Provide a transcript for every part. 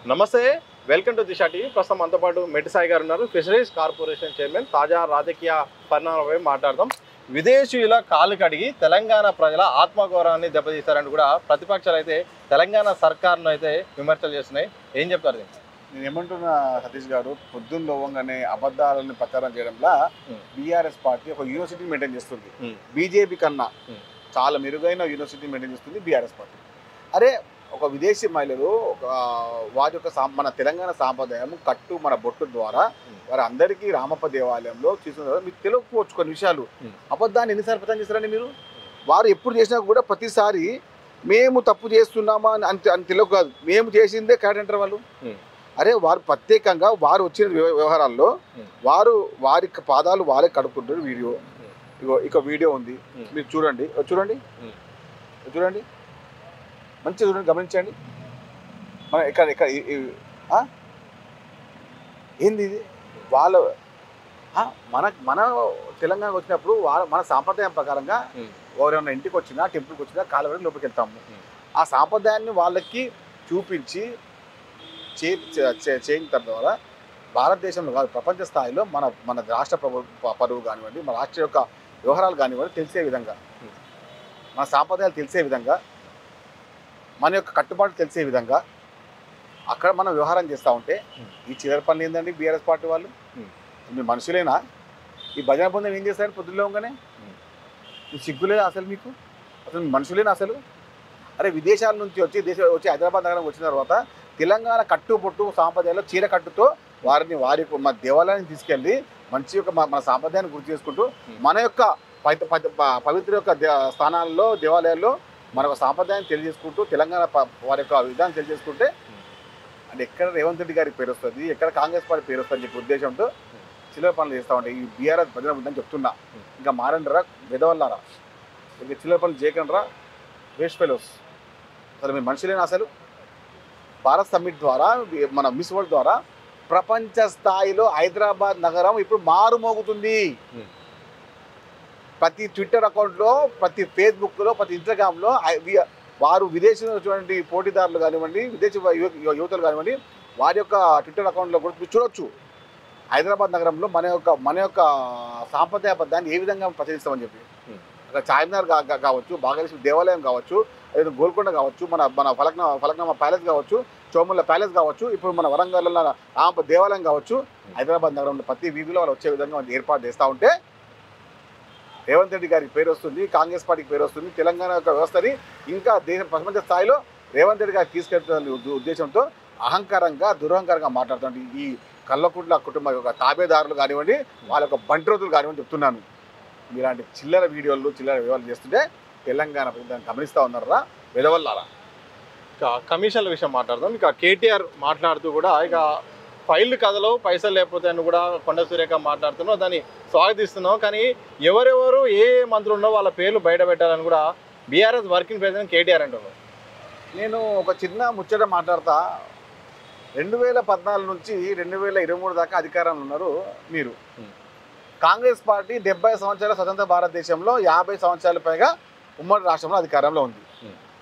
నమస్తే, welcome to Disha TV. ప్రస్తుతం మనతో పాటు మెట్టి సాయి గారు ఉన్నారు, ఫిషరీస్ కార్పొరేషన్ చైర్మన్. తాజా రాజకీయ పరిణామాలపై మాట్లాడదాం. విదేశీయుల కాలు కడిగి తెలంగాణ ప్రజల ఆత్మగౌరవాన్ని దెబ్బతీస్తారని కూడా ప్రతిపక్షాలు అయితే తెలంగాణ సర్కార్ను అయితే విమర్శలు చేస్తున్నాయి. ఏం చెప్తారు దీనికి? నేను ఏమంటున్నా సతీష్ గారు, పొద్దున్న లోవంగానే అబద్ధాలను ప్రచారం చేయడంలో బీఆర్ఎస్ పార్టీ ఒక యూనివర్సిటీ మెయింటైన్ చేస్తుంది. బీజేపీ కన్నా చాలా మెరుగైన యూనివర్సిటీ మెయింటైన్ చేస్తుంది బీఆర్ఎస్ పార్టీ. అరే, ఒక విదేశీ మహిళలు వారి యొక్క మన తెలంగాణ సాంప్రదాయం కట్టు మన బొట్టు ద్వారా వారి అందరికీ రామప్ప దేవాలయంలో తీసుకున్న మీకు తెలియకపోవచ్చు కొన్ని విషయాలు. అబద్ధాన్ని ఎన్నిసార్లు ప్రచారం చేస్తారని మీరు? వారు ఎప్పుడు చేసినా కూడా ప్రతిసారి మేము తప్పు చేస్తున్నామా అని తెలియదు కాదు, మేము చేసిందే కరెక్ట్ అంటారు వాళ్ళు. అరే, వారు ప్రత్యేకంగా వారు వచ్చిన వ్యవహారాల్లో వారి పాదాలు వారే కడుక్కుంటారు. వీడియో ఇక వీడియో ఉంది, మీరు చూడండి చూడండి చూడండి మంచిగా చూడండి, గమనించండి. మన ఇక్కడ ఇక్కడ ఏంది ఇది? వాళ్ళ మన తెలంగాణకు వచ్చినప్పుడు మన సాంప్రదాయం ప్రకారంగా ఎవరైనా ఇంటికి వచ్చినా టెంపుల్కి వచ్చినా కాళ్ళ వరకు లోపలికి వెళ్తాము. ఆ సాంప్రదాయాన్ని వాళ్ళకి చూపించి చేయించడం ద్వారా భారతదేశంలో కాదు ప్రపంచ స్థాయిలో మన రాష్ట్ర పరువు కానివ్వండి, మన రాష్ట్ర యొక్క వ్యవహారాలు కానివ్వండి తెలిసే విధంగా, మన సాంప్రదాయాలు తెలిసే విధంగా, మన యొక్క కట్టుబాట్లు తెలిసే విధంగా అక్కడ మనం వ్యవహారం చేస్తూ ఉంటే ఈ చివరి పనులు ఏందండి బీఆర్ఎస్ పార్టీ వాళ్ళు? మీ మనుషులేనా? ఈ భజన బృందం ఏం చేస్తారని పొద్దులో ఉండగానే సిగ్గులేదా అసలు మీకు? అసలు మీ మనుషులేనా అసలు? అరే, విదేశాల నుంచి వచ్చి హైదరాబాద్ నగరం వచ్చిన తర్వాత తెలంగాణ కట్టుబొట్టు సాంప్రదాయాల్లో చీర కట్టుతో వారి మన దేవాలయాన్ని తీసుకెళ్ళి మంచి యొక్క మన సాంప్రదాయాన్ని గుర్తు చేసుకుంటూ మన యొక్క పవిత్ర యొక్క స్థానాల్లో దేవాలయాల్లో మన సాంప్రదాయాన్ని తెలియజేసుకుంటూ తెలంగాణ వారి యొక్క విధానం తెలియజేసుకుంటే అంటే ఎక్కడ రేవంత్ రెడ్డి గారికి పేరు వస్తుంది, ఎక్కడ కాంగ్రెస్ పార్టీ పేరు వస్తుంది అని చెప్పి ఉద్దేశంతో చిల్లర పనులు చేస్తూ ఉంటాయి. ఈ బీఆర్ఎస్ భజన ఉందని చెప్తున్నా. ఇంకా మారండిరా, వెదవల్లారా, ఇంకా చిల్లర పనులు చేయకండిరా, వేస్ట్ ఫెలోస్. అసలు మీ మనుషులేనా అసలు? భారత్ సమ్మిట్ ద్వారా మన మిస్ వరల్డ్ ద్వారా ప్రపంచ స్థాయిలో హైదరాబాద్ నగరం ఇప్పుడు మారుమోగుతుంది. ప్రతి ట్విట్టర్ అకౌంట్లో, ప్రతి ఫేస్బుక్లో, ప్రతి ఇన్స్టాగ్రామ్లో వారు విదేశీ వచ్చినటువంటి పోటీదారులు కానివ్వండి, విదేశీ యువతలు కానివ్వండి, వారి యొక్క ట్విట్టర్ అకౌంట్లో కూడా చూడొచ్చు హైదరాబాద్ నగరంలో మన యొక్క సాంప్రదాయబద్ధాన్ని ఏ విధంగా ప్రచురిస్తామని చెప్పి. అక్కడ చార్మినార్ కావచ్చు, బాగేశ్వర దేవాలయం కావచ్చు, లేదా గోల్కొండ కావచ్చు, మన ఫలక్నామా ప్యాలెస్ కావచ్చు, చోముల ప్యాలెస్ కావచ్చు, ఇప్పుడు మన వరంగల్లో రామప్ప దేవాలయం కావచ్చు, హైదరాబాద్ నగరంలో ప్రతి వీధిలో వాళ్ళు వచ్చే విధంగా ఏర్పాటు చేస్తూ ఉంటే రేవంత్ రెడ్డి గారికి పేరు వస్తుంది, కాంగ్రెస్ పార్టీకి పేరు వస్తుంది. తెలంగాణ యొక్క వ్యవస్థని ఇంకా ప్రపంచ స్థాయిలో రేవంత్ రెడ్డి గారికి తీసుకెళ్తున్న ఉద్దేశంతో అహంకారంగా దురహంకారంగా మాట్లాడుతుంది ఈ కల్లకుంట్ల కుటుంబ యొక్క తాబేదారులు కానివ్వండి, వాళ్ళ యొక్క బంట్రోతులు కానివ్వండి చెప్తున్నాను. ఇలాంటి చిల్లర వీడియోలు చిల్లర వివరాలు చేస్తుంటే తెలంగాణ దాన్ని గమనిస్తూ ఉన్నారా వెదవల్లారా? ఇక కమిషన్ల విషయం మాట్లాడదాం. ఇక కేటీఆర్ మాట్లాడుతూ కూడా ఇక ఫైల్ కథలో పైసలు లేకపోతే అని కూడా కొండ సురేఖ మాట్లాడుతున్నావు, దాన్ని స్వాగతిస్తున్నావు. కానీ ఎవరెవరు ఏ మంత్రులు ఉన్నో వాళ్ళ పేర్లు బయట పెట్టాలని కూడా బీఆర్ఎస్ వర్కింగ్ ప్రెసిడెంట్ కేటీఆర్ అంటున్నారు. నేను ఒక చిన్న ముచ్చట మాట్లాడతా. 2014 నుంచి 2023 దాకా అధికారంలో ఉన్నారు మీరు. కాంగ్రెస్ పార్టీ 70 సంవత్సరాల స్వతంత్ర భారతదేశంలో 50 సంవత్సరాల పైగా ఉమ్మడి రాష్ట్రంలో అధికారంలో ఉంది.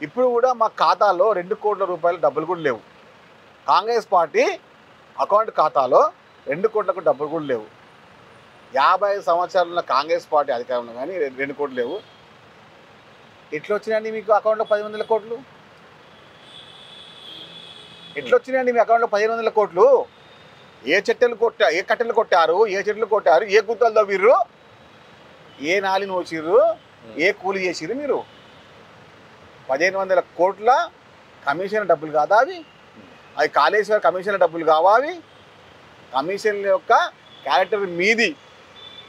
ఇప్పుడు కూడా మా ఖాతాలో 2 కోట్ల రూపాయల డబ్బులు కూడా లేవు. కాంగ్రెస్ పార్టీ అకౌంట్ ఖాతాలో 2 కోట్లకు డబ్బులు కూడా లేవు. 50 సంవత్సరాల కాంగ్రెస్ పార్టీ అధికారంలో కానీ 2 కోట్లు లేవు. ఎట్లా వచ్చినాయండి మీకు అకౌంట్లో 10,000 కోట్లు? ఎట్లా వచ్చినాయండి మీ అకౌంట్లో 15,000 కోట్లు? ఏ కట్టెలు కొట్టారు, ఏ చెట్లు కొట్టారు, ఏ గుత్తలు తవ్విర్రు, ఏ నాలి నోచిర్రు, ఏ కూలి చేసిర్రు మీరు? 1,500 కోట్ల కమిషన్ డబ్బులు కాదా అవి? అవి కాళేశ్వర కమిషన్ డబ్బులు కావా అవి? కమిషన్ల యొక్క క్యారెక్టర్ మీది,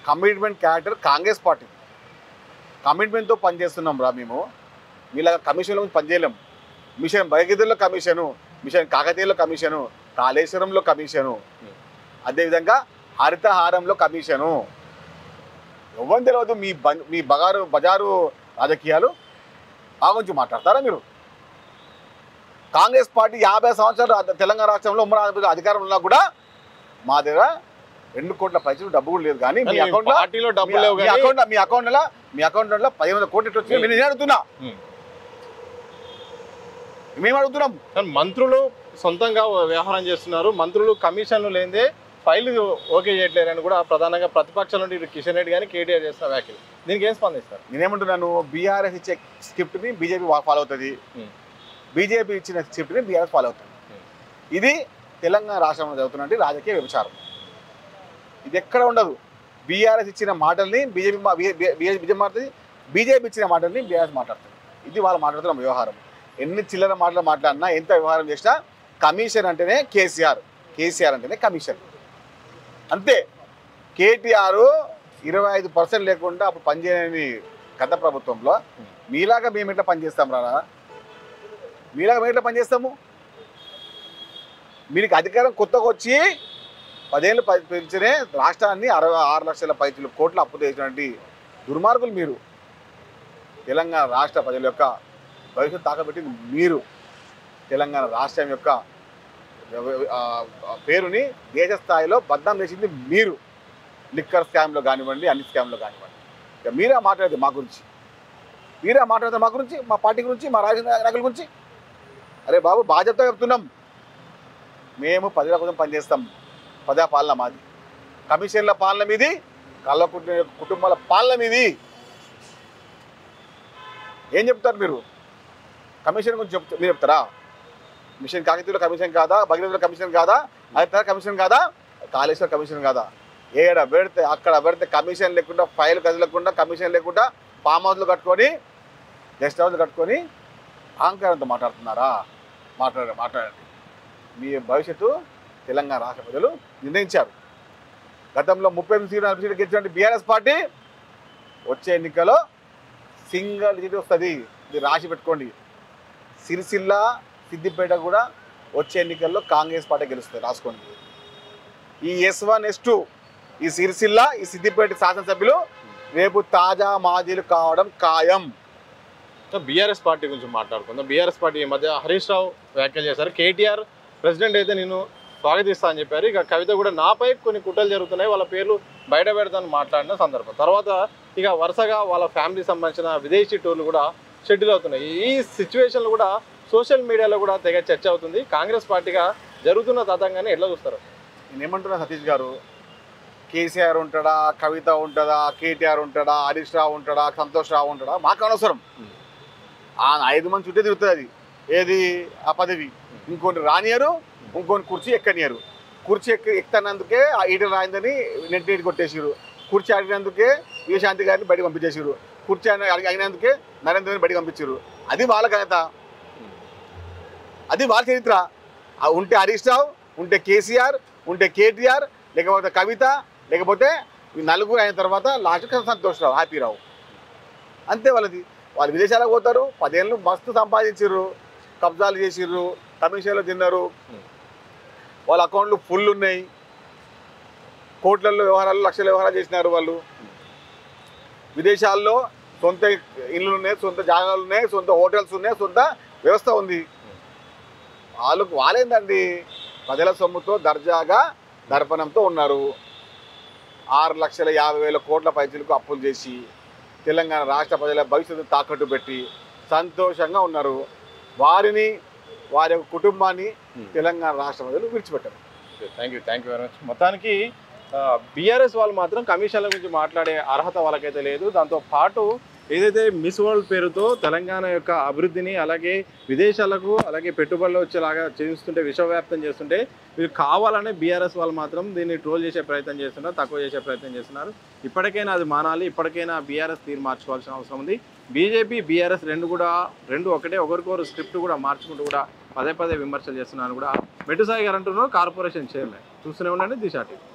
కమిట్మెంట్ క్యారెక్టర్ కాంగ్రెస్ పార్టీ. కమిట్మెంట్తో పనిచేస్తున్నాం రా మేము. మీలాగా కమిషన్లో పనిచేయలేము. మిషన్ భగీరథలో కమిషను, మిషన్ కాకతీయలో కమిషను, కాళేశ్వరంలో కమిషను, అదేవిధంగా హరితహారంలో కమిషను. ఎవరిని తెలియదు మీ బజారు రాజకీయాలు ఆ గురించి మాట్లాడతారా మీరు? కాంగ్రెస్ పార్టీ 50 సంవత్సరాలు తెలంగాణ రాష్ట్రంలో ఉమ్మడి అధికారం ఉన్నా కూడా మా దగ్గర 2 కోట్ల పైసలు డబ్బు కూడా లేదు. కానీ మీ అకౌంట్లో మీ అకౌంట్లో 15,000 కోట్లు వచ్చింది. నేను అడుగుతున్నా, మేము అడుగుతున్నాం. మంత్రులు సొంతంగా వ్యవహారం చేస్తున్నారు, మంత్రులు కమిషన్లు లేదే ఫైల్ ఓకే చేయట్లేరని కూడా ప్రధానంగా ప్రతిపక్షాల నుండి ఇటు కిషన్ రెడ్డి కానీ కేటీఆర్ చేస్తున్న వ్యాఖ్యలు, దీనికి ఏం స్పందిస్తారు? నేనేమంటున్నాను, బీఆర్ఎస్ ఇచ్చే స్క్రిప్ట్ని బీజేపీ ఫాలో అవుతుంది, బీజేపీ ఇచ్చిన స్క్రిప్ట్ని బీఆర్ఎస్ ఫాలో అవుతుంది. ఇది తెలంగాణ రాష్ట్రంలో జరుగుతున్నటువంటి రాజకీయ వ్యభిచారం. ఇది ఎక్కడ ఉండదు. బీఆర్ఎస్ ఇచ్చిన మాటల్ని బీజేపీ మాట్లాడుతుంది, బీజేపీ ఇచ్చిన మాటల్ని బీఆర్ఎస్ మాట్లాడుతుంది. ఇది వాళ్ళు మాట్లాడుతున్న వ్యవహారం. ఎన్ని చిల్లర మాటలు మాట్లాడినా, ఎంత వ్యవహారం చేసినా కమిషన్ అంటేనే కేసీఆర్, కేసీఆర్ అంటేనే కమిషన్, అంతే. కేటీఆర్ 25% లేకుండా అప్పుడు పనిచేయని గత ప్రభుత్వంలో మీలాగా మేము ఎట్లా పనిచేస్తాం రా? మీలాగా మేము ఎట్లా పనిచేస్తాము? మీకు అధికారం కొత్తగా వచ్చి 10 ఏళ్ళు పెంచనే రాష్ట్రాన్ని 66 లక్షల కోట్ల అప్పు చేసినటువంటి దుర్మార్గులు మీరు. తెలంగాణ రాష్ట్ర ప్రజల యొక్క భవిష్యత్తు తాకబెట్టింది మీరు. తెలంగాణ రాష్ట్రం యొక్క పేరుని దేశ స్థాయిలో బద్నాం చేసింది మీరు. లిక్కర్ స్కామ్లో కానివ్వండి, అన్ని స్కామ్లో కానివ్వండి. ఇక మీరే మాట్లాడేది మా గురించి, మీరే మాట్లాడతారు మా గురించి, మా పార్టీ గురించి, మా రాజకీయ నాయకుల గురించి. అరే బాబు, బాధ్యతగా చెప్తున్నాం. మేము ప్రజల కోసం పనిచేస్తాం. ప్రజా పాలన మాది, కమిషన్ల పాలన మీది, కళ్ళ కుటుంబాల పాలన మీది. ఏం చెప్తారు మీరు? కమిషన్ గురించి మీరు చెప్తారా? మిషన్ కాకతీయుల కమిషన్ కాదా? భగీరథుల కమిషన్ కాదా? అయితే కమిషన్ కాదా? కాళేశ్వర కమిషన్ కాదా? ఏడ పెడితే అక్కడ పెడితే కమిషన్ లేకుండా, ఫైల్ కదలకుండా, కమిషన్ లేకుండా ఫామ్ హౌస్లు కట్టుకొని, గెస్ట్ హౌస్లు కట్టుకొని అహంకారంతో మాట్లాడుతున్నారా? మాట్లాడండి. మీ భవిష్యత్తు తెలంగాణ రాష్ట్ర ప్రజలు నిర్ణయించారు. గతంలో 38 సీట్లు 40 సీట్లు గెలిచినటువంటి బీఆర్ఎస్ పార్టీ వచ్చే ఎన్నికలో సింగిల్ సీట్ వస్తుంది. ఇది రాసి పెట్టుకోండి. సిరిసిల్ల, సిద్దిపేట కూడా వచ్చే ఎన్నికల్లో కాంగ్రెస్ పార్టీ గెలుస్తుంది, రాసుకోండి. ఈ S1 S2 ఈ సిరిసిల్ల, ఈ సిద్దిపేట శాసనసభ్యులు రేపు తాజా మాజీలు కావడం ఖాయం. బీఆర్ఎస్ పార్టీ గురించి మాట్లాడుకుందాం. బీఆర్ఎస్ పార్టీ ఈ మధ్య హరీష్ రావు వ్యాఖ్యలు చేశారు. కేటీఆర్ ప్రెసిడెంట్ అయితే నేను స్వాగతిస్తా అని చెప్పారు. ఇక కవిత కూడా నాపై కొన్ని కుట్రలు జరుగుతున్నాయి, వాళ్ళ పేర్లు బయట పెడతానని మాట్లాడిన సందర్భం. తర్వాత ఇక వరుసగా వాళ్ళ ఫ్యామిలీకి సంబంధించిన విదేశీ టూర్లు కూడా షెడ్యూల్ అవుతున్నాయి. ఈ సిచ్యువేషన్లు కూడా సోషల్ మీడియాలో కూడా తెగ చర్చ అవుతుంది. కాంగ్రెస్ పార్టీగా జరుగుతున్న తతంగాన్ని ఎట్లా చూస్తారు? నేనేమంటున్నా, సతీష్ గారు, కేసీఆర్ ఉంటాడా, కవిత ఉంటుందా, కేటీఆర్ ఉంటాడా, హరీష్ రావు ఉంటాడా, సంతోష్ రావు ఉంటాడా, మాకు అనవసరం. 5 మంది చుట్టే తిరుగుతుంది అది. ఏది ఆ పదవి? ఇంకొని రానియరు, ఇంకొని కుర్చీ ఎక్కనియరు. కుర్చీ ఎక్కుతున్నందుకే ఆ ఈటలు రాయిందని నెట్టి కొట్టేసారు. కుర్చీ అడిగినందుకే విజయశాంతి గారిని బయటకు పంపించేసారు. కుర్చీ అయినందుకే నరేంద్రని బయటకు పంపించారు. అది వాళ్ళ ఘనత, అది వాళ్ళ చరిత్ర. ఉంటే హరీష్ రావు, ఉంటే కేసీఆర్, ఉంటే కేటీఆర్, లేకపోతే కవిత, లేకపోతే నలుగురు అయిన తర్వాత లాస్ట్ సంతోష్ రావు, హ్యాపీ రావు, అంతే వాళ్ళది. వాళ్ళు విదేశాలకు పోతారు, 10 ఏళ్ళు మస్తు సంపాదించారు, కబ్జాలు చేసిర్రు, కమిషన్లు తిన్నారు, వాళ్ళ అకౌంట్లు ఫుల్ ఉన్నాయి, కోట్లలో వ్యవహారాలు, లక్షల వ్యవహారాలు చేసినారు వాళ్ళు. విదేశాల్లో సొంత ఇళ్ళు ఉన్నాయి, సొంత జాగాలు ఉన్నాయి, సొంత హోటల్స్ ఉన్నాయి, సొంత వ్యవస్థ ఉంది. వాళ్ళేందండి ప్రజల సొమ్ముతో దర్జాగా దర్పణంతో ఉన్నారు. 6,50,000 కోట్ల పైసలకు అప్పులు చేసి తెలంగాణ రాష్ట్ర ప్రజల భవిష్యత్తు తాకట్టు పెట్టి సంతోషంగా ఉన్నారు. వారిని, వారి యొక్క కుటుంబాన్ని తెలంగాణ రాష్ట్ర ప్రజలు విడిచిపెట్టారు. Thank you very much. మొత్తానికి బీఆర్ఎస్ వాళ్ళు మాత్రం కమిషన్ల గురించి మాట్లాడే అర్హత వాళ్ళకైతే లేదు. దాంతో పాటు ఏదైతే మిస్ వరల్డ్ పేరుతో తెలంగాణ యొక్క అభివృద్ధిని, అలాగే విదేశాలకు, అలాగే పెట్టుబడులు వచ్చేలాగా చేస్తుంటే, విశ్వవ్యాప్తం చేస్తుంటే, వీళ్ళు కావాలనే బీఆర్ఎస్ వాళ్ళు మాత్రం దీన్ని ట్రోల్ చేసే ప్రయత్నం చేస్తున్నారు, తక్కువ చేసే ప్రయత్నం చేస్తున్నారు. ఇప్పటికైనా అది మానాలి. ఇప్పటికైనా బీఆర్ఎస్ తీరు మార్చుకోవాల్సిన అవసరం ఉంది. బీజేపీ, బీఆర్ఎస్ రెండు ఒకటే, ఒకరికొకరు స్క్రిప్ట్ కూడా మార్చుకుంటూ కూడా పదే విమర్శలు చేస్తున్నారని కూడా మెట్టు సాయి గారు అంటున్నారు, కార్పొరేషన్ చైర్మన్. చూస్తూనే ఉండండి దిశ టీవీ.